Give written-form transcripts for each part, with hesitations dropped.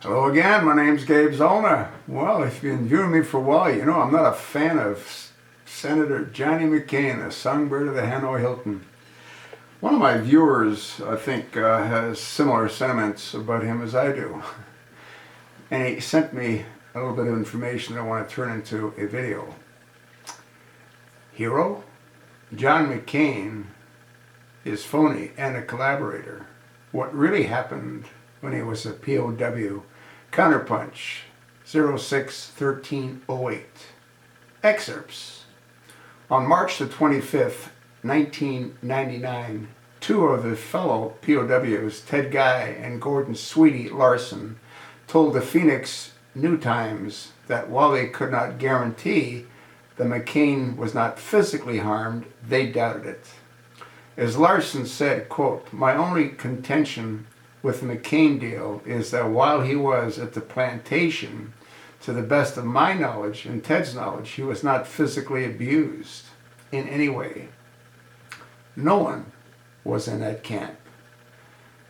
Hello again, my name's Gabe Zollner. Well, if you've been viewing me for a while, you know I'm not a fan of Senator Jonny McCain, the songbird of the Hanoi Hilton. One of my viewers, I think, has similar sentiments about him as I do. And he sent me a little bit of information that I want to turn into a video. Hero? John McCain is phony and a collaborator. What really happened when he was a POW? Counterpunch 06-1308. Excerpts. On March the 25th, 1999, two of the fellow POWs, Ted Guy and Gordon Sweetie Larson, told the Phoenix New Times that while they could not guarantee that McCain was not physically harmed, they doubted it. As Larson said, quote, "My only contention with the McCain deal is that while he was at the plantation, to the best of my knowledge and Ted's knowledge, he was not physically abused in any way. No one was in that camp.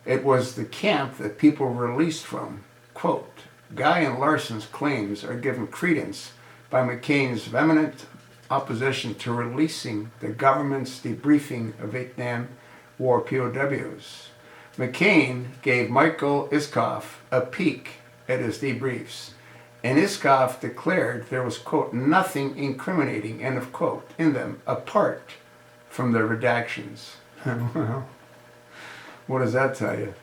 It was the camp that people were released from." Quote, Guy and Larson's claims are given credence by McCain's vehement opposition to releasing the government's debriefing of Vietnam War POWs. McCain gave Michael Isikoff a peek at his debriefs, and Isikoff declared there was, quote, "nothing incriminating," end of quote, in them apart from the redactions. Well, what does that tell you?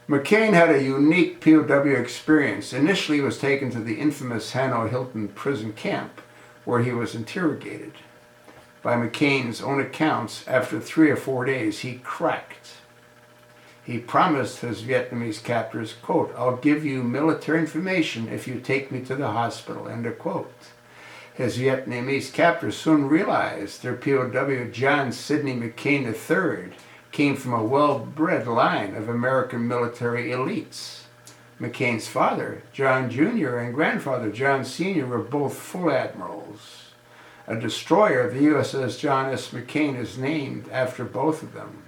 McCain had a unique POW experience. Initially, he was taken to the infamous Hanoi Hilton prison camp, where he was interrogated. By McCain's own accounts, after 3 or 4 days, he cracked. He promised his Vietnamese captors, quote, "I'll give you military information if you take me to the hospital," end of quote. His Vietnamese captors soon realized their POW, John Sidney McCain III, came from a well-bred line of American military elites. McCain's father, John Jr., and grandfather, John Sr., were both full admirals. A destroyer, the USS John S. McCain, is named after both of them.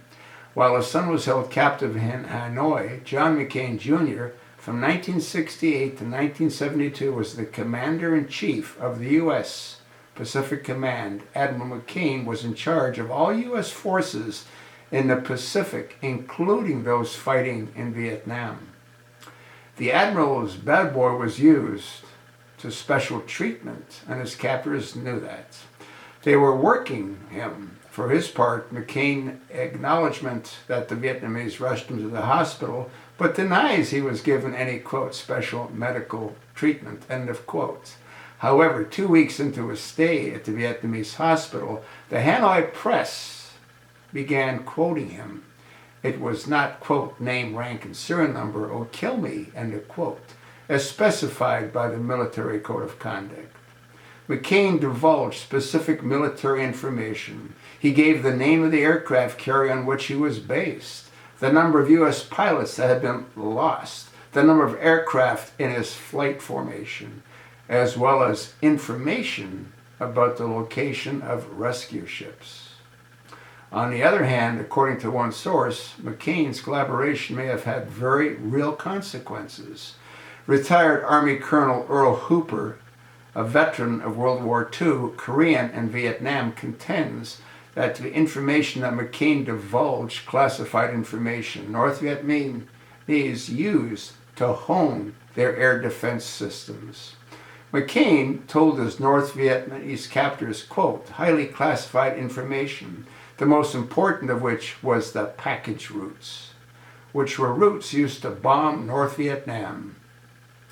While his son was held captive in Hanoi, John McCain Jr., from 1968 to 1972, was the commander-in-chief of the U.S. Pacific Command. Admiral McCain was in charge of all U.S. forces in the Pacific, including those fighting in Vietnam. The Admiral's bad boy was used to special treatment, and his captors knew that. They were working him. For his part, McCain acknowledgement that the Vietnamese rushed him to the hospital, but denies he was given any, quote, "special medical treatment," end of quote. However, 2 weeks into his stay at the Vietnamese hospital, the Hanoi press began quoting him. It was not, quote, "name, rank, and serial number, or kill me," end of quote, as specified by the military code of conduct. McCain divulged specific military information. He gave the name of the aircraft carrier on which he was based, the number of U.S. pilots that had been lost, the number of aircraft in his flight formation, as well as information about the location of rescue ships. On the other hand, according to one source, McCain's collaboration may have had very real consequences. Retired Army Colonel Earl Hooper, a veteran of World War II, Korean, and Vietnam, contends that the information that McCain divulged, classified information, North Vietnamese used to hone their air defense systems. McCain told his North Vietnamese captors, quote, "highly classified information, the most important of which was the package routes, which were routes used to bomb North Vietnam."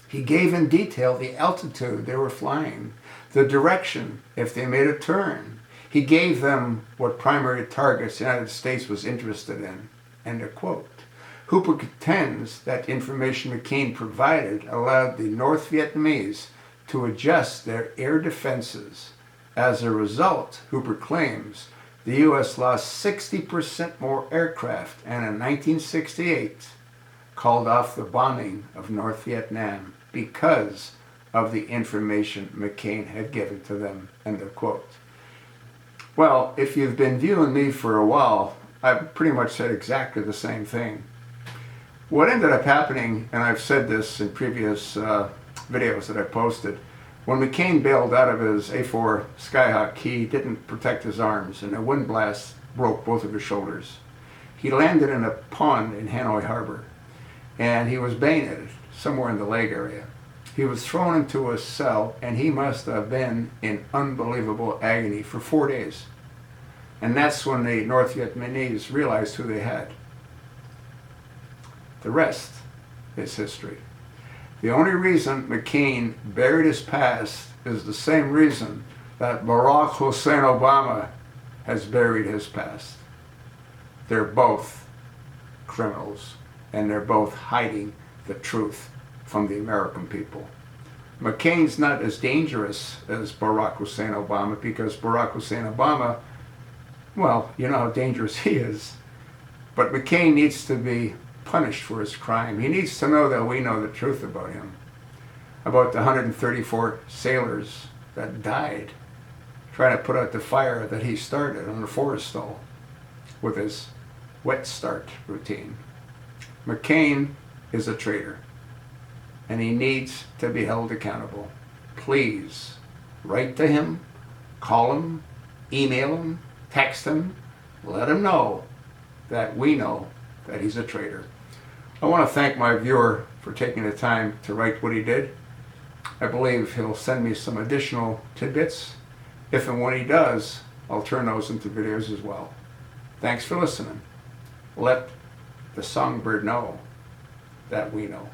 He gave in detail the altitude they were flying, the direction if they made a turn. He gave them what primary targets the United States was interested in, end of quote. Hooper contends that information McCain provided allowed the North Vietnamese to adjust their air defenses. As a result, Hooper claims, the U.S. lost 60% more aircraft and in 1968 called off the bombing of North Vietnam because of the information McCain had given to them, end of quote. Well, if you've been viewing me for a while, I've pretty much said exactly the same thing. What ended up happening, and I've said this in previous videos that I posted, when McCain bailed out of his A4 Skyhawk, he didn't protect his arms, and a wind blast broke both of his shoulders. He landed in a pond in Hanoi Harbor, and he was bayoneted somewhere in the leg area. He was thrown into a cell, and he must have been in unbelievable agony for 4 days. And that's when the North Vietnamese realized who they had. The rest is history. The only reason McCain buried his past is the same reason that Barack Hussein Obama has buried his past. They're both criminals, and they're both hiding the truth from the American people. McCain's not as dangerous as Barack Hussein Obama, because Barack Hussein Obama, well, you know how dangerous he is. But McCain needs to be punished for his crime. He needs to know that we know the truth about him, about the 134 sailors that died trying to put out the fire that he started on the Forrestal with his wet start routine. McCain is a traitor, and he needs to be held accountable. Please write to him, call him, email him, text him, let him know that we know that he's a traitor. I want to thank my viewer for taking the time to write what he did. I believe he'll send me some additional tidbits. If and when he does, I'll turn those into videos as well. Thanks for listening. Let the songbird know that we know.